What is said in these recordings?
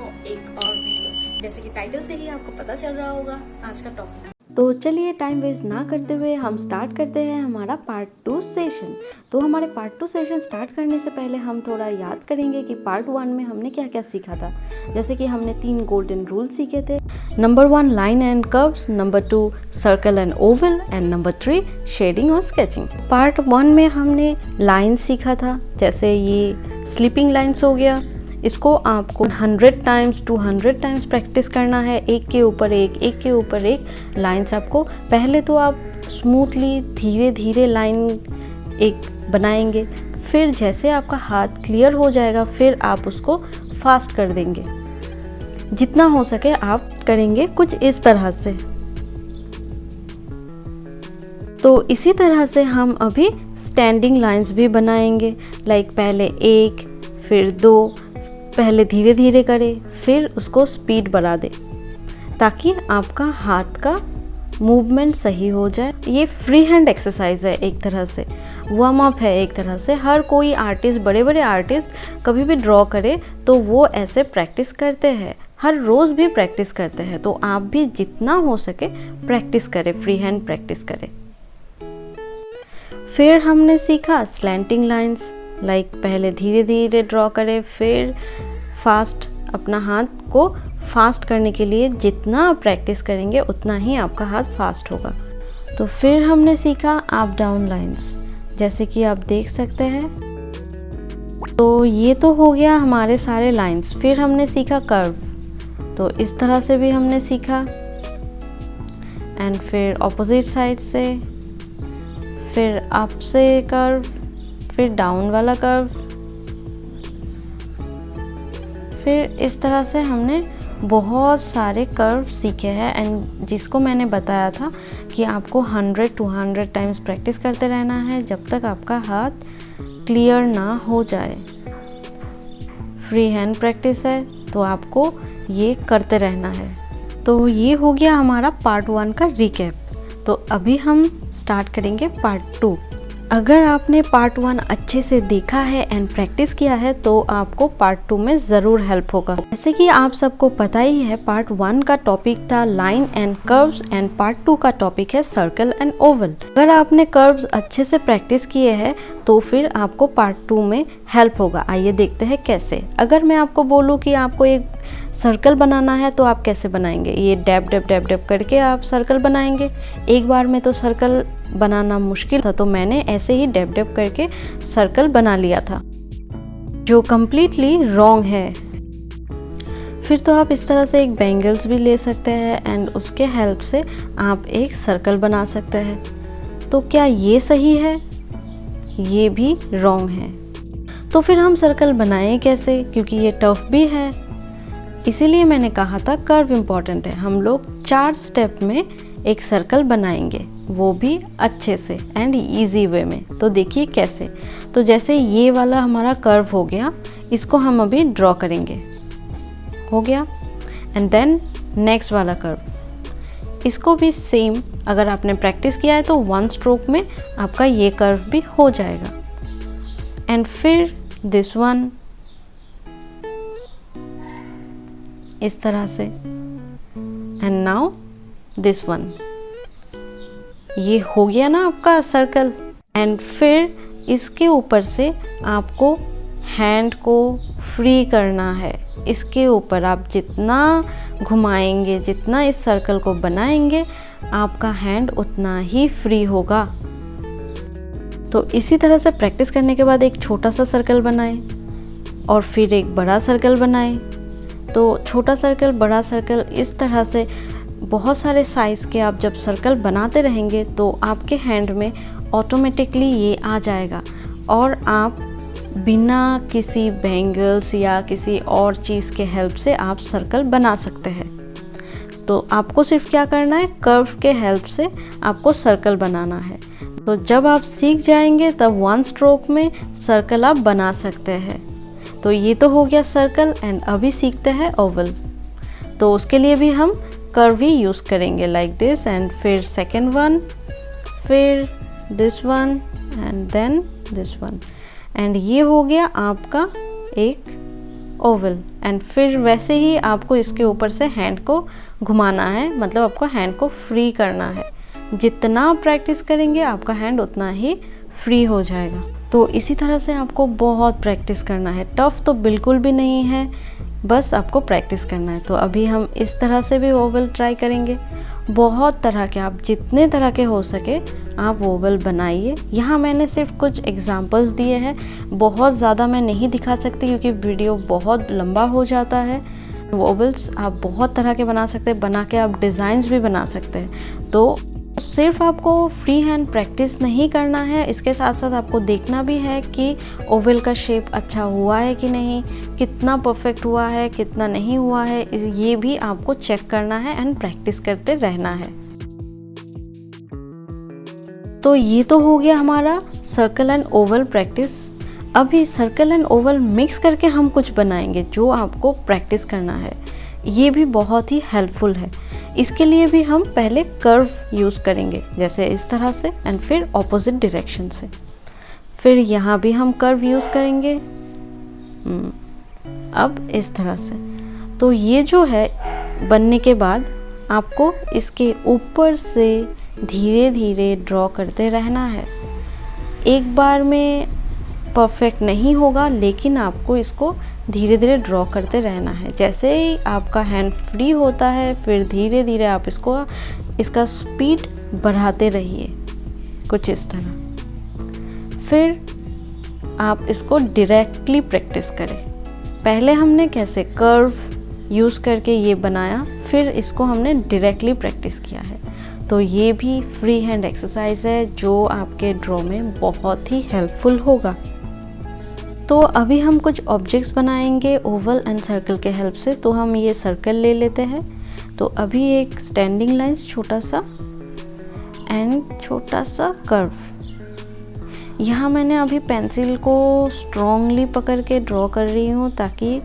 एक और वीडियो। जैसे कि टाइटल से ही आपको पता चल रहा होगा आज का टॉपिक। तो चलिए टाइम वेस्ट ना करते हुए हम स्टार्ट करते हैं हमारा पार्ट 2 सेशन। तो हमारे पार्ट 2 सेशन स्टार्ट करने से पहले हम थोड़ा याद करेंगे कि पार्ट 1 में हमने क्या क्या सीखा था। जैसे कि हमने 3 गोल्डन रूल सीखे थे। Number 1 line and curves, number 2 circle and oval and number 3 shading और स्केचिंग। पार्ट 1 में हमने लाइन सीखा था, जैसे ये स्लीपिंग लाइन्स हो गया। इसको आपको 100 टाइम्स 200 टाइम्स प्रैक्टिस करना है, एक के ऊपर एक लाइन्स आपको। पहले तो आप स्मूथली धीरे धीरे लाइन एक बनाएंगे, फिर जैसे आपका हाथ क्लियर हो जाएगा फिर आप उसको फास्ट कर देंगे। जितना हो सके आप करेंगे कुछ इस तरह से। तो इसी तरह से हम अभी स्टैंडिंग लाइन्स भी बनाएंगे। लाइक पहले 1 फिर 2, पहले धीरे धीरे करें फिर उसको स्पीड बढ़ा दें ताकि आपका हाथ का मूवमेंट सही हो जाए। ये फ्री हैंड एक्सरसाइज है, एक तरह से वार्म अप है। एक तरह से हर कोई आर्टिस्ट, बड़े बड़े आर्टिस्ट कभी भी ड्रॉ करे तो वो ऐसे प्रैक्टिस करते हैं, हर रोज़ भी प्रैक्टिस करते हैं। तो आप भी जितना हो सके प्रैक्टिस करें, फ्री हैंड प्रैक्टिस करें। फिर हमने सीखा स्लैंटिंग लाइंस। लाइक पहले धीरे धीरे ड्रॉ करें फिर फास्ट। अपना हाथ को फास्ट करने के लिए जितना आप प्रैक्टिस करेंगे उतना ही आपका हाथ फास्ट होगा। तो फिर हमने सीखा अप डाउन लाइंस, जैसे कि आप देख सकते हैं। तो ये तो हो गया हमारे सारे लाइंस। फिर हमने सीखा कर्व, तो इस तरह से भी हमने सीखा। एंड फिर ऑपोजिट साइड से, फिर अप से कर्व, फिर डाउन वाला कर्व। फिर इस तरह से हमने बहुत सारे कर्व सीखे हैं। एंड जिसको मैंने बताया था कि आपको 100-200 टाइम्स प्रैक्टिस करते रहना है जब तक आपका हाथ क्लियर ना हो जाए। फ्री हैंड प्रैक्टिस है तो आपको ये करते रहना है। तो ये हो गया हमारा पार्ट 1 का रिकैप। तो अभी हम स्टार्ट करेंगे पार्ट 2। अगर आपने पार्ट 1 अच्छे से देखा है एंड प्रैक्टिस किया है तो आपको पार्ट 2 में ज़रूर हेल्प होगा। जैसे कि आप सबको पता ही है, पार्ट 1 का टॉपिक था line and curves and part 2 का टॉपिक है सर्कल एंड ओवल। अगर आपने कर्व्स अच्छे से प्रैक्टिस किए हैं तो फिर आपको पार्ट 2 में हेल्प होगा। आइए देखते हैं कैसे। अगर मैं आपको बोलूँ कि आपको एक सर्कल बनाना है तो आप कैसे बनाएंगे? ये डैब डैब डैब डैब करके आप सर्कल बनाएंगे। एक बार में तो सर्कल बनाना मुश्किल था, तो मैंने ऐसे ही डैब डैब करके सर्कल बना लिया था, जो कम्प्लीटली रॉन्ग है। फिर तो आप इस तरह से एक बैंगल्स भी ले सकते हैं एंड उसके हेल्प से आप एक सर्कल बना सकते हैं। तो क्या ये सही है? ये भी रॉन्ग है। तो फिर हम सर्कल बनाएं कैसे? क्योंकि ये टफ भी है, इसीलिए मैंने कहा था कर्व इम्पॉर्टेंट है। हम लोग 4 स्टेप में एक सर्कल बनाएंगे, वो भी अच्छे से एंड इजी वे में। तो देखिए कैसे। तो जैसे ये वाला हमारा कर्व हो गया, इसको हम अभी ड्रॉ करेंगे। हो गया। एंड देन नेक्स्ट वाला कर्व, इसको भी सेम, अगर आपने प्रैक्टिस किया है तो 1 स्ट्रोक में आपका ये कर्व भी हो जाएगा। एंड फिर दिस वन, इस तरह से। And now this one. ये हो गया ना आपका सर्कल। एंड फिर इसके ऊपर से आपको हैंड को फ्री करना है। इसके ऊपर आप जितना घुमाएंगे, जितना इस सर्कल को बनाएंगे, आपका हैंड उतना ही फ्री होगा। तो इसी तरह से प्रैक्टिस करने के बाद एक छोटा सा सर्कल बनाएं और फिर एक बड़ा सर्कल बनाएं। तो छोटा सर्कल, बड़ा सर्कल, इस तरह से बहुत सारे साइज़ के आप जब सर्कल बनाते रहेंगे तो आपके हैंड में ऑटोमेटिकली ये आ जाएगा और आप बिना किसी बैंगल्स या किसी और चीज़ के हेल्प से आप सर्कल बना सकते हैं। तो आपको सिर्फ क्या करना है, कर्व के हेल्प से आपको सर्कल बनाना है। तो जब आप सीख जाएंगे तब 1 स्ट्रोक में सर्कल आप बना सकते हैं। तो ये तो हो गया सर्कल। एंड अभी सीखते हैं ओवल। तो उसके लिए भी हम कर्व ही यूज़ करेंगे, लाइक दिस। एंड फिर सेकेंड वन, फिर this one and then this one. And ये हो गया आपका एक ओवल एंड फिर वैसे ही आपको इसके ऊपर से हैंड को घुमाना है, मतलब आपको हैंड को फ्री करना है। जितना प्रैक्टिस करेंगे आपका हैंड उतना ही फ्री हो जाएगा। तो इसी तरह से आपको बहुत प्रैक्टिस करना है। टफ तो बिल्कुल भी नहीं है, बस आपको प्रैक्टिस करना है। तो अभी हम इस तरह से भी ओवल ट्राई करेंगे। बहुत तरह के, आप जितने तरह के हो सके आप ओवल बनाइए। यहाँ मैंने सिर्फ कुछ एग्जांपल्स दिए हैं, बहुत ज़्यादा मैं नहीं दिखा सकती क्योंकि वीडियो बहुत लंबा हो जाता है। ओवल्स आप बहुत तरह के बना सकते हैं, बना के आप डिज़ाइंस भी बना सकते हैं। तो सिर्फ आपको फ्री हैंड प्रैक्टिस नहीं करना है, इसके साथ साथ आपको देखना भी है कि ओवल का शेप अच्छा हुआ है कि नहीं, कितना परफेक्ट हुआ है, कितना नहीं हुआ है, ये भी आपको चेक करना है एंड प्रैक्टिस करते रहना है। तो ये तो हो गया हमारा सर्कल एंड ओवल प्रैक्टिस। अभी सर्कल एंड ओवल मिक्स करके हम कुछ बनाएंगे जो आपको प्रैक्टिस करना है। ये भी बहुत ही हेल्पफुल है। इसके लिए भी हम पहले कर्व यूज़ करेंगे, जैसे इस तरह से एंड फिर ऑपोजिट डायरेक्शन से। फिर यहाँ भी हम कर्व यूज़ करेंगे अब इस तरह से। तो ये जो है बनने के बाद आपको इसके ऊपर से धीरे धीरे ड्रॉ करते रहना है। एक बार में परफेक्ट नहीं होगा, लेकिन आपको इसको धीरे धीरे ड्रॉ करते रहना है। जैसे ही आपका हैंड फ्री होता है फिर धीरे धीरे आप इसका स्पीड बढ़ाते रहिए, कुछ इस तरह। फिर आप इसको डायरेक्टली प्रैक्टिस करें। पहले हमने कैसे कर्व यूज़ करके ये बनाया, फिर इसको हमने डायरेक्टली प्रैक्टिस किया है। तो ये भी फ्री हैंड एक्सरसाइज है जो आपके ड्रॉ में बहुत ही हेल्पफुल होगा। तो अभी हम कुछ ऑब्जेक्ट्स बनाएंगे ओवल एंड सर्कल के हेल्प से। तो हम ये सर्कल ले लेते हैं। तो अभी एक स्टैंडिंग लाइंस छोटा सा एंड छोटा सा कर्व। यहाँ मैंने अभी पेंसिल को स्ट्रॉन्गली पकड़ के ड्रॉ कर रही हूँ ताकि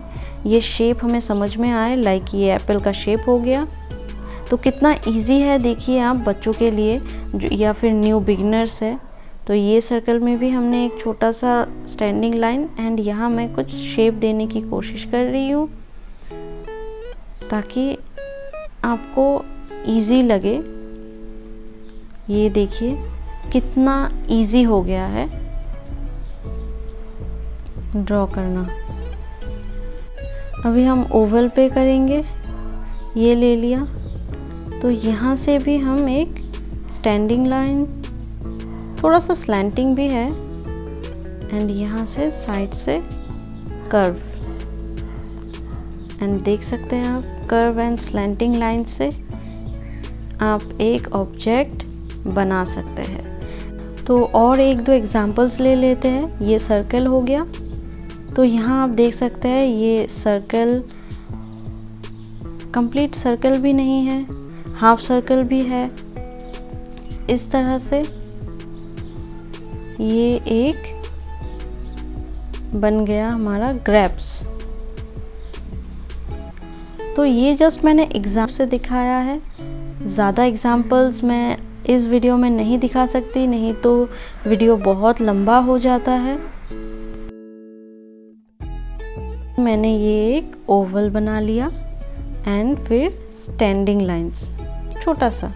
ये शेप हमें समझ में आए। लाइक ये एप्पल का शेप हो गया। तो कितना इजी है देखिए आप बच्चों के लिए जो या फिर न्यू बिगिनर्स है। तो ये सर्कल में भी हमने एक छोटा सा स्टैंडिंग लाइन एंड यहाँ मैं कुछ शेप देने की कोशिश कर रही हूँ ताकि आपको इजी लगे। ये देखिए कितना इजी हो गया है ड्रॉ करना। अभी हम ओवल पे करेंगे। ये ले लिया। तो यहाँ से भी हम एक स्टैंडिंग लाइन, थोड़ा सा स्लैंटिंग भी है एंड यहाँ से साइड से कर्व। एंड देख सकते हैं आप कर्व एंड स्लैंटिंग लाइन से आप एक ऑब्जेक्ट बना सकते हैं। तो और एक दो एग्जांपल्स ले लेते हैं। ये सर्कल हो गया। तो यहाँ आप देख सकते हैं ये सर्कल कंप्लीट सर्कल भी नहीं है, हाफ सर्कल भी है। इस तरह से ये एक बन गया हमारा ग्रेप्स। तो ये जस्ट मैंने एग्जाम्पल से दिखाया है। ज़्यादा एग्जाम्पल्स मैं इस वीडियो में नहीं दिखा सकती, नहीं तो वीडियो बहुत लंबा हो जाता है। मैंने ये एक ओवल बना लिया एंड फिर स्टैंडिंग लाइंस छोटा सा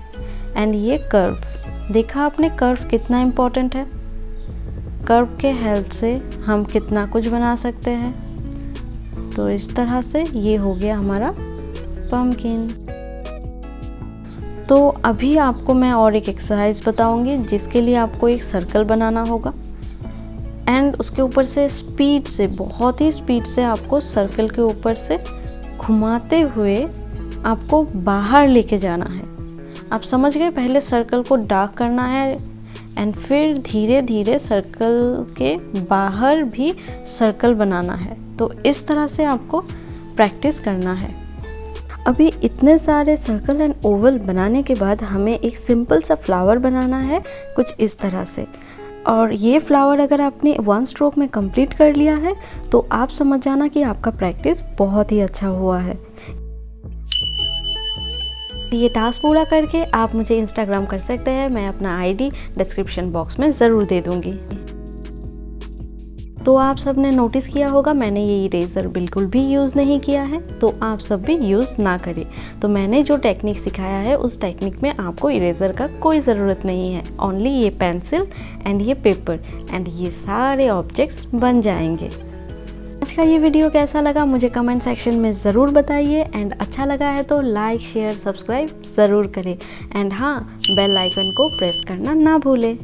एंड ये कर्व। देखा आपने कर्व कितना इम्पोर्टेंट है। कर्व के हेल्प से हम कितना कुछ बना सकते हैं। तो इस तरह से ये हो गया हमारा पम्पकिन। तो अभी आपको मैं और एक एक्सरसाइज बताऊंगी जिसके लिए आपको एक सर्कल बनाना होगा एंड उसके ऊपर से स्पीड से, बहुत ही स्पीड से आपको सर्कल के ऊपर से घुमाते हुए आपको बाहर लेके जाना है। आप समझ गए, पहले सर्कल को डार्क करना है एंड फिर धीरे धीरे सर्कल के बाहर भी सर्कल बनाना है। तो इस तरह से आपको प्रैक्टिस करना है। अभी इतने सारे सर्कल एंड ओवल बनाने के बाद हमें एक सिंपल सा फ्लावर बनाना है कुछ इस तरह से। और ये फ्लावर अगर आपने 1 स्ट्रोक में कंप्लीट कर लिया है तो आप समझ जाना कि आपका प्रैक्टिस बहुत ही अच्छा हुआ है। ये टास्क पूरा करके आप मुझे इंस्टाग्राम कर सकते हैं। मैं अपना आईडी डिस्क्रिप्शन बॉक्स में ज़रूर दे दूँगी। तो आप सब ने नोटिस किया होगा मैंने ये इरेज़र बिल्कुल भी यूज़ नहीं किया है, तो आप सब भी यूज़ ना करें। तो मैंने जो टेक्निक सिखाया है उस टेक्निक में आपको इरेज़र का कोई ज़रूरत नहीं है, ओनली ये पेंसिल एंड ये पेपर एंड ये सारे ऑब्जेक्ट्स बन जाएंगे। आज का ये वीडियो कैसा लगा मुझे कमेंट सेक्शन में ज़रूर बताइए एंड अच्छा लगा है तो लाइक शेयर सब्सक्राइब ज़रूर करें एंड हाँ, बेल आइकन को प्रेस करना ना भूलें।